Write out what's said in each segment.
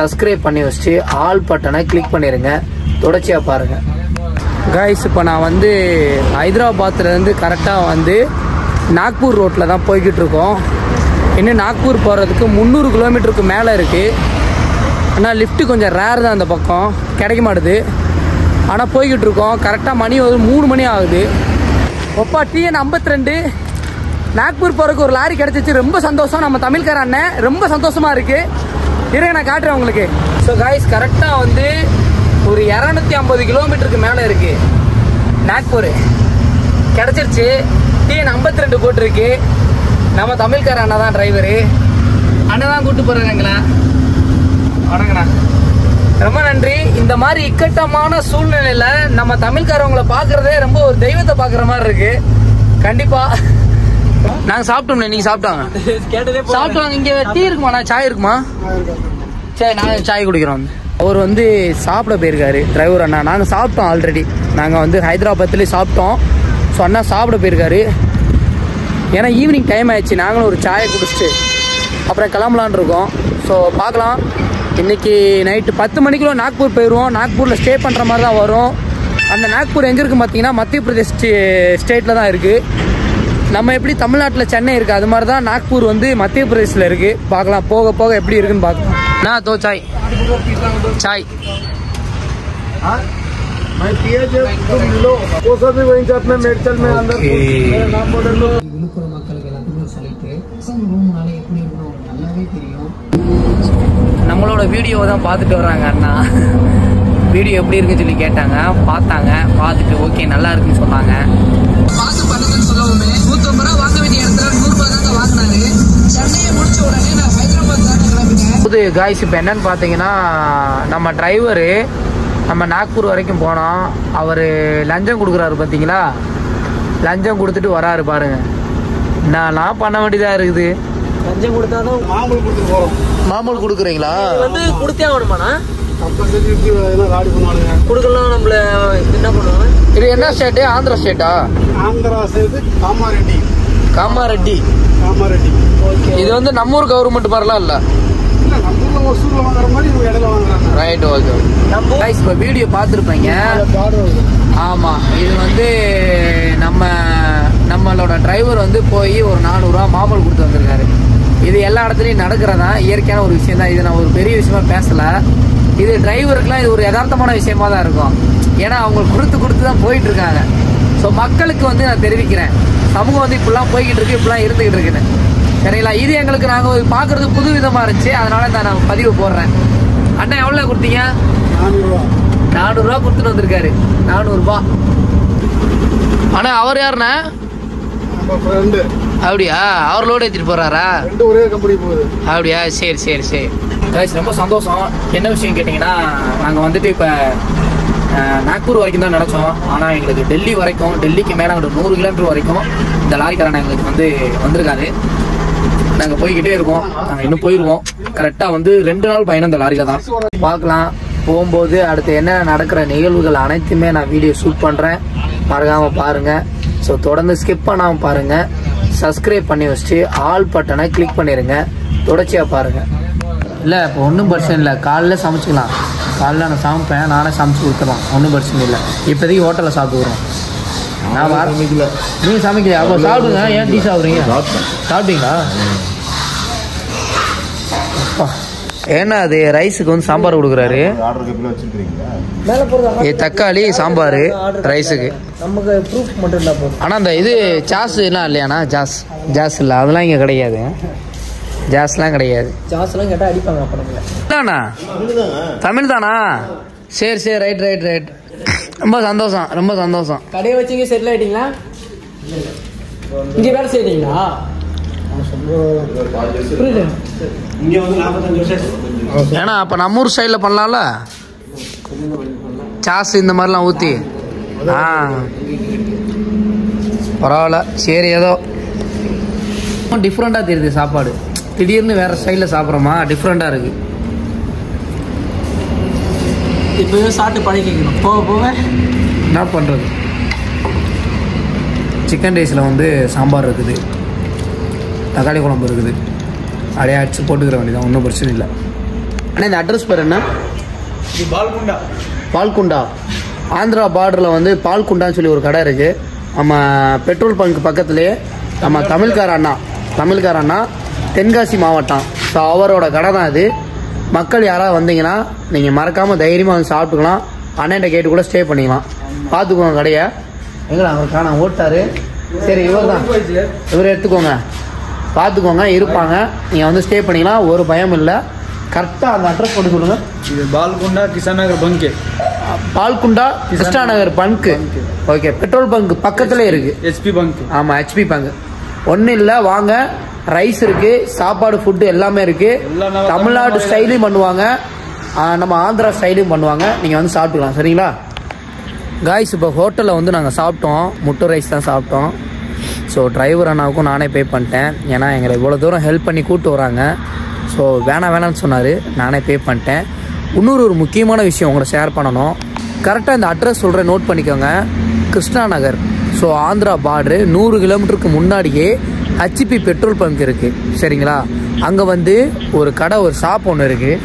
Subscribe பண்ணி வச்சுட்டு all பட்டனை கிளிக் பண்ணிடுங்க. தொடர்ச்சியாக பாருங்கள் கைஸ். இப்போ நான் வந்து ஹைதராபாத்லேருந்து கரெக்டாக வந்து நாக்பூர் ரோட்டில் தான் போய்கிட்டு இருக்கோம். இன்னும் நாக்பூர் போகிறதுக்கு 300 கிலோமீட்டருக்கு மேலே இருக்குது. ஆனால் லிஃப்ட்டு கொஞ்சம் ரேர் தான் அந்த பக்கம், கிடைக்க மாட்டுது. ஆனால் போய்கிட்டு இருக்கோம். கரெக்டாக மணி ஒரு 3 மணி ஆகுது. ஒப்பா TN 52 நாக்பூர் போகிறதுக்கு ஒரு லாரி கிடச்சிச்சு. ரொம்ப சந்தோஷம். நம்ம தமிழ்கார அண்ணன் ரொம்ப சந்தோஷமாக இருக்குது. இருங்க நான் காட்டுறேன் உங்களுக்கு. ஸோ கைஸ் கரெக்டாக வந்து ஒரு 250 கிலோமீட்டருக்கு மேலே இருக்குது நாக்பூர். கிடச்சிருச்சு. TN 52 போட்டிருக்கு. நம்ம தமிழ்கார அண்ணா தான் டிரைவரு. அண்ணன் தான் கூப்பிட்டு போகிறாங்க எங்களை. வணங்கண்ணா, ரொம்ப நன்றி. இந்த மாதிரி இக்கட்டமான சூழ்நிலையில் நம்ம தமிழ்காரவங்களை பார்க்குறதே ரொம்ப ஒரு தெய்வத்தை பார்க்குற மாதிரி இருக்குது. கண்டிப்பாக நாங்கள் சாப்பிட்டோம்ல. நீங்கள் சாப்பிட்டாங்க சாப்பிட்டாங்க. இங்கே டீ இருக்குமாண்ணா? சாய் இருக்குமா? சரி, நாங்கள் சாய் குடிக்கிறோம். அவர் வந்து சாப்பிட போயிருக்காரு டிரைவர் அண்ணா. நாங்கள் சாப்பிட்டோம் ஆல்ரெடி. நாங்கள் வந்து ஹைதராபாத்லேயே சாப்பிட்டோம். ஸோ அண்ணா சாப்பிட போயிருக்காரு. ஏன்னா ஈவினிங் டைம் ஆயிடுச்சு. நாங்களும் ஒரு சாயை குடிச்சிட்டு அப்புறம் கிளம்பலான் இருக்கோம். ஸோ பார்க்கலாம். இன்றைக்கி நைட்டு 10 மணிக்குள்ள நாக்பூர் போயிடுவோம். நாக்பூரில் ஸ்டே பண்ணுற மாதிரி தான் வரும். அந்த நாக்பூர் எங்கே இருக்குது பார்த்தீங்கன்னா மத்திய பிரதேஷ் ஸ்டேட்டில் தான் இருக்குது. நம்ம எப்படி தமிழ்நாட்டில் சென்னை இருக்குது அது மாதிரி தான் நாக்பூர் வந்து மத்திய பிரதேசில் இருக்குது. பார்க்கலாம் போக போக எப்படி இருக்குன்னு பார்க்கலாம். நான் தோ சாய் சாய் விழுப்புரம் மக்களுக்கு எல்லாத்துக்கும் சொல்லிட்டு ரூம்னால எப்படி இருக்கணும் நல்லாவே தெரியும். நம்மளோட வீடியோவை தான் பார்த்துட்டு வர்றாங்க அண்ணா. வீடியோ எப்படி இருக்குன்னு சொல்லி கேட்டாங்க. பார்த்தாங்க. பார்த்துட்டு ஓகே நல்லா இருக்குன்னு சொன்னாங்க. பார்த்து பண்ணுங்கன்னு சொல்லவுமே 150 ரூபா வாங்க வேண்டிய இடத்துல 100 ரூபா தாங்க வாங்கினாரு. சென்னையை முடிச்ச உடனே நான் ஹைதராபாத் தானே கிளம்பிட்டேன். புது காய்ஸ் இப்போ என்னன்னு பார்த்தீங்கன்னா நம்ம டிரைவரு நம்ம நாக்பூர் வரைக்கும் போனோம். அவர் லஞ்சம் கொடுக்குறாரு பார்த்தீங்களா? லஞ்சம் கொடுத்துட்டு வராரு பாருங்க. நான் பண்ண வேண்டியதாக இருக்குது. லஞ்சம் கொடுத்தாதான் மாமூல் கொடுத்துட்டு போகிறோம். மாமூல் கொடுக்குறீங்களா? வந்து கொடுத்தே ஆகணுமாண்ணா? கொடுக்கலாம். நம்மள என்ன பண்ணுவாங்க? இது என்ன ஸ்டேட்டு? ஆந்திரா ஸ்டேட்டா? ஆந்திரா ஸ்டேட் காமாரெட்டி. காமாரெட்டி காமாரெட்டி. ஓகே. இது வந்து நம்ம ஊர் கவர்மெண்ட் மாதிரிலாம் இல்லை. ரைட். ஓகே. இப்போ வீடியோ பார்த்துருப்பீங்க. ஆமாம். இது வந்து நம்மளோட டிரைவர் வந்து போய் ஒரு 400 ரூபா மாமூல் கொடுத்து வந்திருக்காரு. இது எல்லா இடத்துலையும் நடக்கிறதா இயற்கையான ஒரு விஷயம் தான். இது நான் ஒரு பெரிய விஷயமா பேசலை. இது டிரைவருக்குலாம் இது ஒரு யதார்த்தமான விஷயமா தான் இருக்கும். ஏன்னா அவங்க கொடுத்து தான் போயிட்டு இருக்காங்க. ஸோ மக்களுக்கு வந்து நான் தெரிவிக்கிறேன், சமூகம் வந்து இப்படிலாம் போய்கிட்டு இருக்கு, இப்படிலாம் இருந்துகிட்டு இருக்குன்னு. சரிங்களா? இது எங்களுக்கு நாங்கள் பார்க்குறது புது விதமாக இருந்துச்சு. அதனால நான் பதிவு போடுறேன். அண்ணா எவ்வளோ கொடுத்தீங்க? 400 ரூபா கொடுத்துட்டு வந்திருக்காரு. 400 ரூபா. அண்ணா அவர் யாருண்ணா? அப்படியா? அவர் லோடு ஏற்றிட்டு போறாரா? ஒரே கம்பெனி போகுது. அப்படியா? சரி சரி சரி. ரொம்ப சந்தோஷம். என்ன விஷயம் கேட்டிங்கன்னா, நாங்கள் வந்துட்டு இப்போ நாக்பூர் வரைக்கும் தான் நினச்சோம். ஆனால் எங்களுக்கு டெல்லி வரைக்கும், டெல்லிக்கு மேலே 100 கிலோமீட்டர் வரைக்கும் இந்த லாரிக்காரன் எங்களுக்கு வந்து வந்திருக்காரு. நாங்கள் போய்கிட்டே இருக்கோம். நாங்கள் இன்னும் போயிடுவோம். கரெக்டாக வந்து 2 நாள் பயணம் இந்த லாரியில் தான். பார்க்கலாம் போகும்போது அடுத்து என்ன நடக்கிற நிகழ்வுகள் அனைத்துமே நான் வீடியோ ஷூட் பண்ணுறேன். மறக்காமல் பாருங்கள். ஸோ தொடர்ந்து ஸ்கிப் பண்ணாமல் பாருங்கள். சப்ஸ்கிரைப் பண்ணி வச்சுட்டு ஆல் பட்டனை கிளிக் பண்ணிடுங்க. தொடர்ச்சியாக பாருங்கள். இல்லை இப்போ ஒன்றும் பிரச்சனை இல்லை. காலைல சமைச்சிக்கலாம். காலைல நான் சமைப்பேன். நானே சமைச்சு கொடுத்துருவோம். ஒன்றும் பிரச்சனை இல்லை. இப்போதைக்கு ஹோட்டலில் சாப்பிட்டுக்கிறோம். நான் சமைக்கல. நீங்கள் சமைக்கலையா? அப்போ சாப்பிடுங்க. ஏன் டீ சாப்பிட்றீங்க? சாப்பிட்டீங்களா? ஏன்னா அது ரைஸுக்கு வந்து சாம்பார் கொடுக்குறாரு. தக்காளி சாம்பார் ரைஸுக்கு. நமக்கு ப்ரூஃப் மட்டும் இல்லை போதும். ஆனால் அந்த இது சாஸ் எல்லாம் இல்லையாண்ணா? ஜாஸ் இல்லை, அதெல்லாம் இங்கே கிடையாது. ஜாஸ்லாம் கிடையாது. ஜாஸ்லாம் கேட்டால் அடிப்பாங்க. அப்பண்ணா தமிழ் தானா? சரி சரி. Right right right. ரொம்ப சந்தோஷம், ரொம்ப சந்தோஷம். கடையை வச்சுங்க செட்டில் ஆகிட்டீங்களா? இங்கே வேலை செய்யறீங்களா? ஏன்னா அப்போ நம்ம ஊர் ஸ்டைலில் பண்ணலாம்ல, சாஸ் இந்த மாதிரிலாம் ஊற்றி. பரவாயில்ல. சரி, ஏதோ டிஃப்ரெண்ட்டாக தெரியுது சாப்பாடு. திடீர்னு வேறு ஸ்டைலில் சாப்பிட்றோமா, டிஃப்ரெண்ட்டாக இருக்குது. இப்போவே சாப்பிட்டு பழகிக்கணும். போக போக என்ன பண்ணுறது. சிக்கன் ரைஸில் வந்து சாம்பார் இருக்குது, தக்காளி குழம்பு இருக்குது. அப்படியே அடிச்சு போட்டுக்கிற வேண்டியதான். ஒன்றும் பிரச்சனை இல்லை. ஆனால் இந்த அட்ரஸ் பேர் என்ன? பால்குண்டா. பால்குண்டா. ஆந்திரா பார்டரில் வந்து பால்குண்டான்னு சொல்லி ஒரு கடை இருக்குது. நம்ம பெட்ரோல் பங்க் பக்கத்துலேயே நம்ம தமிழ்கார அண்ணா தென்காசி மாவட்டம். ஸோ அவரோட கடை தான் இது. மக்கள் யாராவது வந்தீங்கன்னா நீங்கள் மறக்காமல் தைரியமாக வந்து சாப்பிட்டுக்கலாம். அண்ணன்ட்ட கேட்டு கூட ஸ்டே பண்ணிக்கலாம். பார்த்துக்கோங்க கடையை. எங்களா அவர் காண ஓட்டாரு. சரி இவர் தான், இவர் எடுத்துக்கோங்க, பார்த்துக்கோங்க, இருப்பாங்க. நீங்கள் வந்து ஸ்டே பண்ணிக்கலாம், ஒரு பயம் இல்லை. கரெக்டாக அந்த அட்ரஸ் போட்டு சொல்லுங்க. இது பால்குண்டா கிருஷ்ணாநகர் பங்கு. பால்குண்டா கிருஷ்ணாநகர் பங்கு. ஓகே, பெட்ரோல் பங்க் பக்கத்துலேயே இருக்குது. HP bunk. ஆமாம், ஹெச்பி பங்க். ஒன்றும் இல்லை, வாங்க. ரைஸ் இருக்குது, சாப்பாடு ஃபுட்டு எல்லாமே இருக்குது. தமிழ்நாடு ஸ்டைலையும் பண்ணுவாங்க, நம்ம ஆந்திரா ஸ்டைலையும் பண்ணுவாங்க. நீங்கள் வந்து சாப்பிட்டுக்கலாம். சரிங்களா காய்ஸ்? இப்போ ஹோட்டலில் வந்து நாங்கள் சாப்பிட்டோம், முட்டை ரைஸ் தான் சாப்பிட்டோம். ஸோ டிரைவர் அண்ணாவுக்கும் நானே பே பண்ணிட்டேன். ஏன்னா எங்களை இவ்வளோ தூரம் ஹெல்ப் பண்ணி கூப்பிட்டு வராங்க. ஸோ வேணான்னு சொன்னார், நானே பே பண்ணிட்டேன். இன்னொரு முக்கியமான விஷயம் உங்களை ஷேர் பண்ணணும். கரெக்டாக இந்த அட்ரஸ் சொல்கிறேன், நோட் பண்ணிக்கோங்க. கிருஷ்ணா நகர். ஸோ ஆந்திரா பார்டரு 100 கிலோமீட்டருக்கு முன்னாடியே ஹெச்பி பெட்ரோல் பங்க் இருக்குது. சரிங்களா? அங்கே வந்து ஒரு கடை, ஒரு ஷாப் ஒன்று இருக்குது.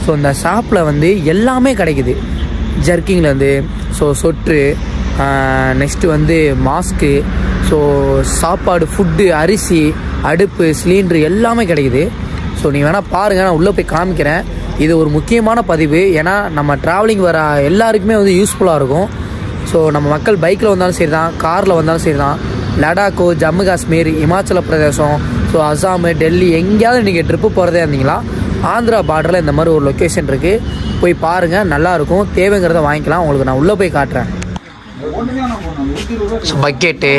ஸோ இந்த ஷாப்பில் வந்து எல்லாமே கிடைக்குது. ஜர்க்கிங்லேருந்து சொட்ரு, நெக்ஸ்ட்டு வந்து மாஸ்க்கு, ஸோ சாப்பாடு, ஃபுட்டு, அரிசி, அடுப்பு, சிலிண்ட்ரு எல்லாமே கிடைக்குது. ஸோ நீங்கள் வேணால் பாருங்கள், நான் உள்ளே போய் காமிக்கிறேன். இது ஒரு முக்கியமான பதிவு. ஏன்னா நம்ம ட்ராவலிங் வர எல்லாருக்குமே வந்து யூஸ்ஃபுல்லாக இருக்கும். ஸோ நம்ம மக்கள் பைக்கில் வந்தாலும் சரி தான், காரில் வந்தாலும் சரி தான், லடாக்கோ, ஜம்மு காஷ்மீர், இமாச்சல பிரதேசம், ஸோ அசாமு, டெல்லி, எங்கேயாவது நீங்கள் ட்ரிப்பு போகிறதே இருந்தீங்களா, ஆந்திரா பார்டரில் இந்த மாதிரி ஒரு லொக்கேஷன் இருக்குது. போய் பாருங்கள், நல்லாயிருக்கும். தேவைங்கிறத வாங்கிக்கலாம். உங்களுக்கு நான் உள்ளே போய் காட்டுறேன். ஸோ பக்கெட்டு,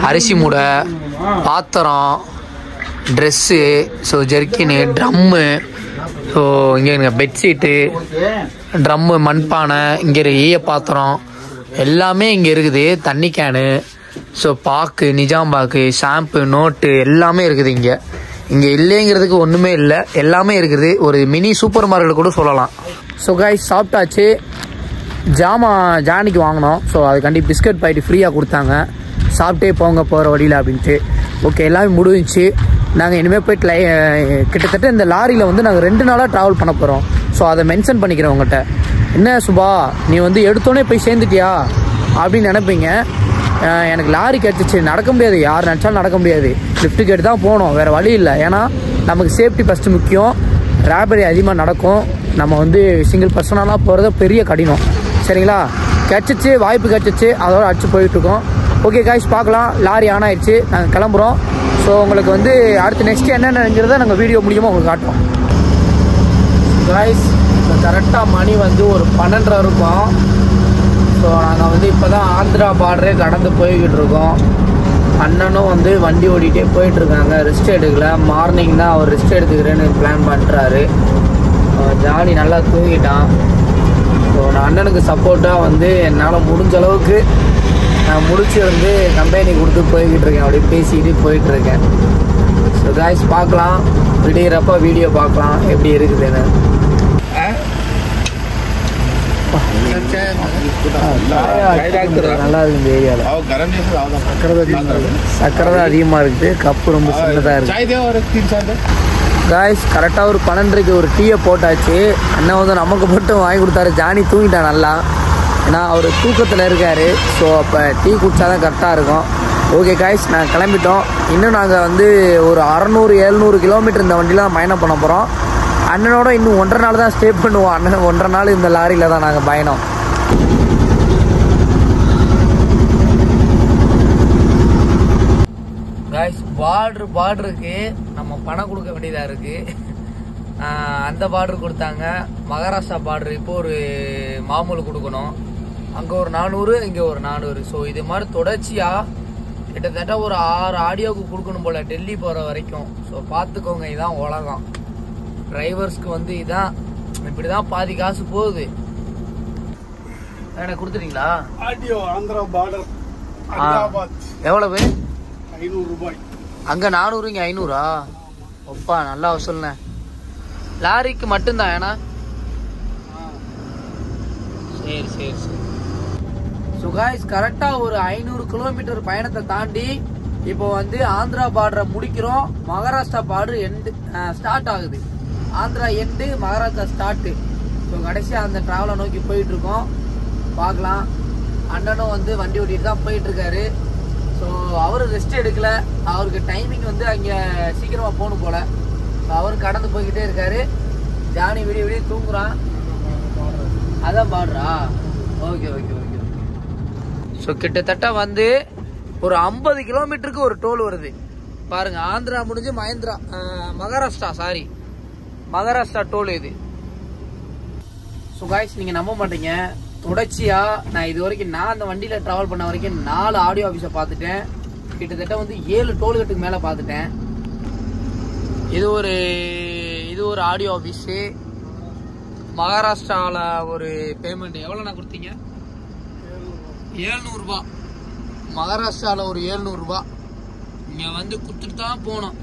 அரிசி மூடை, பாத்திரம், ட்ரெஸ்ஸு, ஸோ ஜெர்க்கினு, ட்ரம்மு, ஸோ இங்கே பெட்ஷீட்டு, ட்ரம்மு, மண்பானை, இங்கே ஈய பாத்திரம் எல்லாமே இங்கே இருக்குது. தண்ணி கேனு, ஸோ பாக்கு, நிஜாம் பாக்கு, ஷாம்பு, நோட்டு எல்லாமே இருக்குது. இங்கே இல்லைங்கிறதுக்கு ஒன்றுமே இல்லை, எல்லாமே இருக்குது. ஒரு மினி சூப்பர் மார்க்கெட் கூட சொல்லலாம். ஸோ காய்ஸ், சாப்பிட்டாச்சு. ஜானிக்கு வாங்கினோம். ஸோ அதுக்காண்டி பிஸ்கட் பாக்கெட் ஃப்ரீயாக கொடுத்தாங்க. சாப்பிட்டே போங்க போகிற வழியில் அப்படின்ட்டு. ஓகே, எல்லாமே முடிஞ்சிச்சு. நாங்கள் இனிமேல் போய்ட்டு கிட்டத்தட்ட இந்த லாரியில் வந்து நாங்கள் 2 நாளாக ட்ராவல் பண்ண போகிறோம். ஸோ அதை மென்ஷன் பண்ணிக்கிறேன் உங்கள்கிட்ட. என்ன சுபா, நீ வந்து எடுத்தோடனே போய் சேர்ந்துட்டியா அப்படின்னு நினைப்பீங்க. எனக்கு லாரி கிடச்சிச்சு, நடக்க முடியாது, யார் நினச்சாலும் நடக்க முடியாது. லிஃப்ட்டு கேட்டு தான் போகணும், வேறு வழி இல்லை. ஏன்னா நமக்கு சேஃப்டி ஃபஸ்ட்டு முக்கியம். ராபரி அதிகமாக நடக்கும். நம்ம வந்து சிங்கிள் பர்சனலாக போகிறது பெரிய கடினம். சரிங்களா? கிடச்சிச்சு, வாய்ப்பு கிடச்சிச்சு, அதோட அடிச்சு போயிட்டுருக்கோம். ஓகே காய்ஸ், பார்க்கலாம். லாரி ஆன் ஆயிடுச்சு, நாங்கள் கிளம்புறோம். ஸோ உங்களுக்கு வந்து அடுத்து நெக்ஸ்ட்டு என்னென்னங்கிறத நாங்கள் வீடியோ மூலியமாக உங்களுக்கு காட்டுறோம். காய்ஸ், இப்போ கரெக்டாக மணி வந்து ஒரு 12:30 இருக்கும். ஸோ நாங்கள் வந்து இப்போ தான் ஆந்திரா பார்டரே கடந்து போய்கிட்டு இருக்கோம். அண்ணனும் வந்து வண்டி ஓடிட்டே போயிட்டுருக்காங்க, ரெஸ்ட் எடுக்கல. மார்னிங் தான் அவர் ரெஸ்ட் எடுத்துக்கிறேன்னு பிளான் பண்ணுறாரு. ஜானி நல்லா தூங்கிட்டான். ஸோ நான் அண்ணனுக்கு சப்போர்ட்டாக வந்து என்னால் முடிஞ்ச அளவுக்கு நான் முடிச்சு வந்து கம்பெனி கொடுத்து போய்கிட்டு இருக்கேன். அப்படி பேசிக்கிட்டு போயிட்டுருக்கேன். ஸோ காய்ஸ், பார்க்கலாம், விடிகிறப்ப வீடியோ பார்க்கலாம் எப்படி இருக்குதுன்னு. நல்லா இருக்கு இந்த ஏரியாவில். சக்கரை தான் அதிகமாக இருக்குது, கப்பு ரொம்ப சின்னதாக இருக்குது. காய்ஸ், கரெக்டாக ஒரு 12:30க்கு ஒரு டீயை போட்டாச்சு. அண்ணன் வந்து நமக்கு மட்டும் வாங்கி கொடுத்தாரு. ஜானி தூங்கிட்டான் நல்லா, ஏன்னா அவர் தூக்கத்தில் இருக்கார். ஸோ அப்போ டீ குடித்தா தான் கரெக்டாக இருக்கும். ஓகே காய்ஸ், நாங்கள் கிளம்பிட்டோம். இன்னும் நாங்கள் வந்து ஒரு 600-700 கிலோமீட்டர் இந்த வண்டியில் தான் பயணம் பண்ண போகிறோம். அண்ணனோட இன்னும் 1.5 நாள் தான் ஸ்டே பண்ணுவோம். அண்ணன் 1.5 நாள் இந்த லாரியில் தான் நாங்கள் பயணம். காய்ஸ், பார்டருக்கு நம்ம பணம் கொடுக்க வேண்டியதாக இருக்குது. அந்த பார்டர் கொடுத்தாங்க. மகாராஷ்டிரா பார்டர் இப்போ ஒரு மாமூல் கொடுக்கணும். அங்கே ஒரு 400, இங்கே ஒரு 400. ஸோ இது மாதிரி தொடர்ச்சியாக கிட்டத்தட்ட ஒரு 6 ஆடியோவுக்கு கொடுக்கணும் போல், டெல்லி போகிற வரைக்கும். ஸோ பார்த்துக்கோங்க, இதுதான் உலகம். டிரைவர்ஸ்க்கு வந்து இதான், இப்படி தான் பாதி காசு போகுது. எனக்கு கொடுத்துட்டீங்களா? ஆடியோ ஆந்திரா பார்டர் எவ்வளவு? 500 ரூபாய். அங்கே 400, இங்கே 500. ஒப்பா, நல்லா வசூல்ண்ணே. லாரிக்கு மட்டும்தான். ஏன்னா சரி சரி சரி. ஸோ காய்ஸ், கரெக்டாக ஒரு 500 கிலோமீட்டர் பயணத்தை தாண்டி இப்போ வந்து ஆந்திரா பார்டரை முடிக்கிறோம். மகாராஷ்டிரா பார்டர் ஸ்டார்ட் ஆகுது. Andhra end Maharashtra start. So கடைசியாக அந்த ட்ராவலை நோக்கி போயிட்டுருக்கோம். பார்க்கலாம். அண்ணனும் வந்து வண்டி ஓட்டிட்டு தான் போயிட்டுருக்காரு. ஸோ அவர் ரெஸ்ட் எடுக்கல. அவருக்கு டைமிங் வந்து அங்கே சீக்கிரமாக போகணும் போல். ஸோ அவர் கடந்து போய்கிட்டே இருக்காரு. ஜானி விடிய விடிய தூங்குறான். அதான் பாடுறா. Okay okay okay. ஸோ கிட்டத்தட்ட வந்து ஒரு 50 கிலோமீட்டருக்கு ஒரு டோல் வருது பாருங்க. ஆந்திரா முடிஞ்சு மகாராஷ்டிரா டோல் இது. ஸோ காய்ஸ் நீங்கள் நம்ப மாட்டீங்க, தொடர்ச்சியா நான் இது வரைக்கும் அந்த வண்டியில டிராவல் பண்ண வரைக்கும் 4 ஆடியோ ஆஃபீஸை பார்த்துட்டேன். கிட்டத்தட்ட வந்து 7 டோல்கேட்டுக்கு மேலே பார்த்துட்டேன். இது ஒரு ஆடியோ ஆஃபீஸு. மகாராஷ்டிராவில் ஒரு பேமெண்ட் எவ்வளோண்ணா கொடுத்தீங்க? 700 ரூபா. மகாராஷ்டிராவில் ஒரு 700 ரூபா. இங்கே வந்து கொடுத்துட்டு தான் போனோம்.